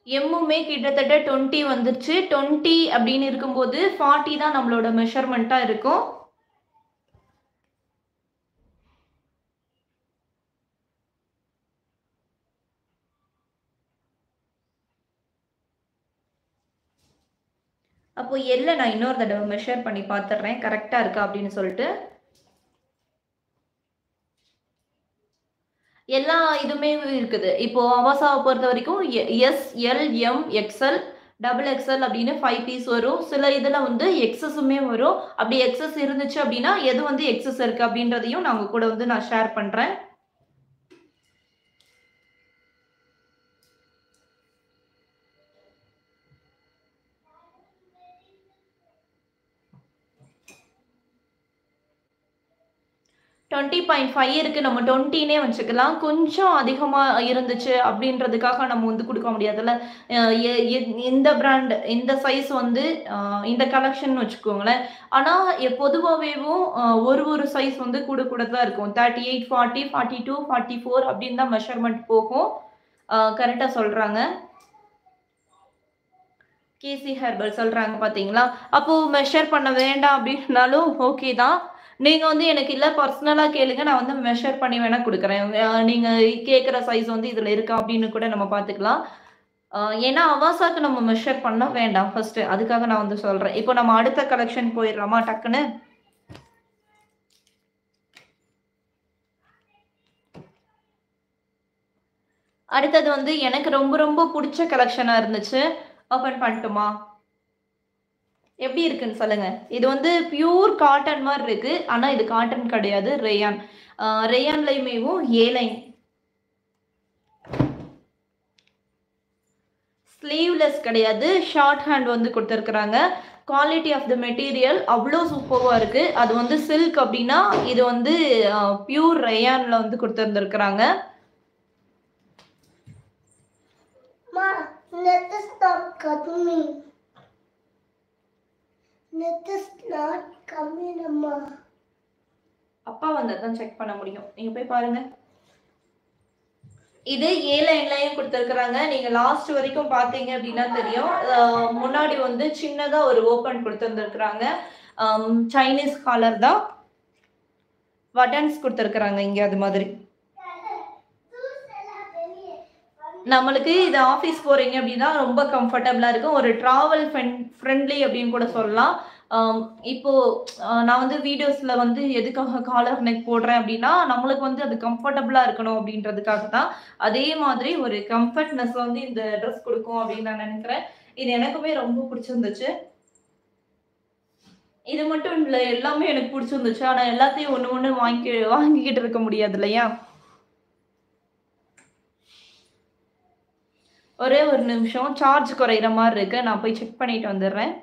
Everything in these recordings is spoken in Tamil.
எம்முமே கிட்டத்தட்ட 20 வந்துருச்சு. 20 அப்படின்னு இருக்கும்போது 40 தான் நம்மளோட மெஷர்மென்ட்டா இருக்கும். அப்போ எல்ல நான் இன்னொரு தடவ மெஷர் பண்ணி பார்த்துடுறேன். கரெக்ட்டா இருக்கா அப்படின்னு சொல்லிட்டு. எல்லா இதுவுமே இருக்குது. இப்போ அவாசாவ பொறுத்தவரைக்கும் S, L, M, XL, double XL அப்படின்னு 5 பீஸ் வரும். சில இதுல வந்து எக்ஸஸுமே வரும். அப்படி எக்ஸஸ் இருந்துச்சு அப்படின்னா, எது வந்து எக்ஸஸ் இருக்கு அப்படின்றதையும் நான் உங்க கூட வந்து நான் ஷேர் பண்றேன். டுவென்டி 20.5 இருக்கு. நம்ம 20ன்னே வச்சுக்கலாம். கொஞ்சம் அதிகமா இருந்துச்சு அப்படின்றதுக்காக நம்ம வந்து குடுக்க முடியாதுல்ல. அ எ எ இந்த பிராண்ட் இந்த சைஸ் வந்து இந்த கலெக்ஷன் வச்சுக்கோங்களேன். ஆனா பொதுவாவேவும் ஒரு சைஸ் வந்து கூட கூட தான் இருக்கும். 38, 40, 42, 44 அப்படின்னு தான் மெஷர்மென்ட் போகும். கரெக்ட்டா சொல்றாங்க. கேசி ஹெர்பல் சொல்றாங்க பார்த்தீங்களா? அப்போ மெஷர் பண்ண வேண்டாம் அப்டின்னாலும் ஓகே தான். நீங்க வந்து எனக்கு இல்ல பர்சனலா கேளுங்க. நான் வந்து மெஷர் பண்ணி வேணா குடுக்குறேன். நீங்க கேட்கிற சைஸ் வந்து இதுல இருக்கா அப்டின்னு கூட நம்ம பார்த்துக்கலாம். அ ஏன்னா அவாசாக்கு நம்ம மெஷர் பண்ண வேண்டாம் ஃபர்ஸ்ட்டு. அதுக்காக நான் வந்து சொல்றேன். இப்போ நம்ம அடுத்த கலெக்ஷன் போயிரலாமா டக்குன்னு? அடுத்தது வந்து எனக்கு ரொம்ப ரொம்ப புடிச்ச கலெக்ஷனா இருந்துச்சு. ஓப்பன் பண்ணட்டுமா? எப்படி இருக்குன்னு சொல்லுங்க. இது வந்து பியூர் காட்டன் மாரி இருக்கு. ஆனா இது காட்டன் கிடையாது. ரேயான். ரேயான்லயுமேவும் ஏ லைன். ஸ்லீவ்லெஸ் கிடையாது. ஷார்ட் ஹேண்ட் வந்து குடுத்துருக்காங்க. குவாலிட்டி ஆஃப் த மெட்டீரியல் அவ்ளோ சூப்பர்வா இருக்கு. அது வந்து சில்க் அப்டின்னா, இது வந்து பியூர் ரேயான்ல வந்து குடுத்திருந்திருக்காங்க. Ma, let us not cut me. Let us not come in, Amma. அப்பா வந்தா தான் செக் பண்ண முடியும். நீங்க போய் பாருங்க. இது ஏ லைன்லயும் குடுத்திருக்காங்க. நீங்க லாஸ்ட் வரைக்கும் பார்த்தீங்க அப்டின்னா தெரியும். முன்னாடி வந்து சின்னதா ஒரு ஓப்பன் குடுத்திருந்திருக்காங்க. சைனீஸ் காலர் தான். பட்டன்ஸ் குடுத்திருக்காங்க இங்க அது மாதிரி. நம்மளுக்கு இது ஆஃபீஸ் போறீங்க அப்டின்னா ரொம்ப கம்ஃபர்டபுளா இருக்கும். ஒரு டிராவல் ஃப்ரெண்ட்லி அப்டின்னு கூட சொல்லலாம். ஆம் இப்போ நான் வந்து வீடியோஸ்ல வந்து எதுக்காக காலர் நெக் போடுறேன் அப்டின்னா, நம்மளுக்கு வந்து அது கம்ஃபர்டபுளா இருக்கணும் அப்டின்றதுக்காக தான். அதே மாதிரி ஒரு கம்ஃபர்ட்னஸ் வந்து இந்த ட்ரெஸ் குடுக்கும் அப்டின்னு நான் நெனைக்கிறேன். இது எனக்குமே ரொம்ப புடிச்சிருந்துச்சு. இது மட்டும் இல்ல, எல்லாமே எனக்கு புடிச்சிருந்துச்சு. ஆனா எல்லாத்தையும் ஒண்ணு ஒண்ணு வாங்கிக்கிட்டு இருக்க முடியாது இல்லையா? ஒரே ஒரு நிமிஷம் சார்ஜ் குறையிற மாரி இருக்கு. நான் போய் செக் பண்ணிட்டு வந்துர்றேன்.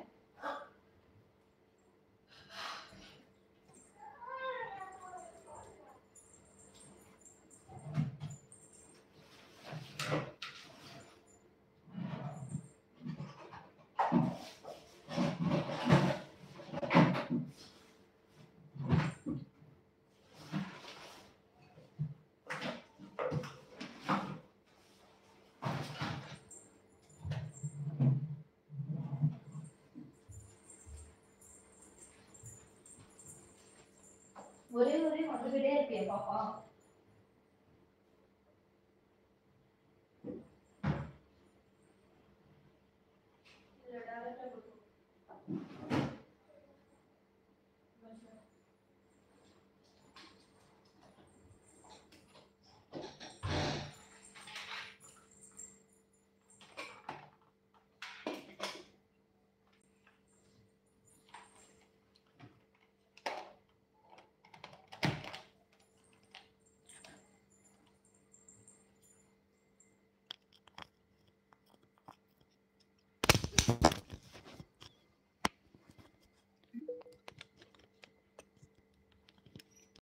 ஒரே வந்துகிட்டே இருக்கே பாப்பா.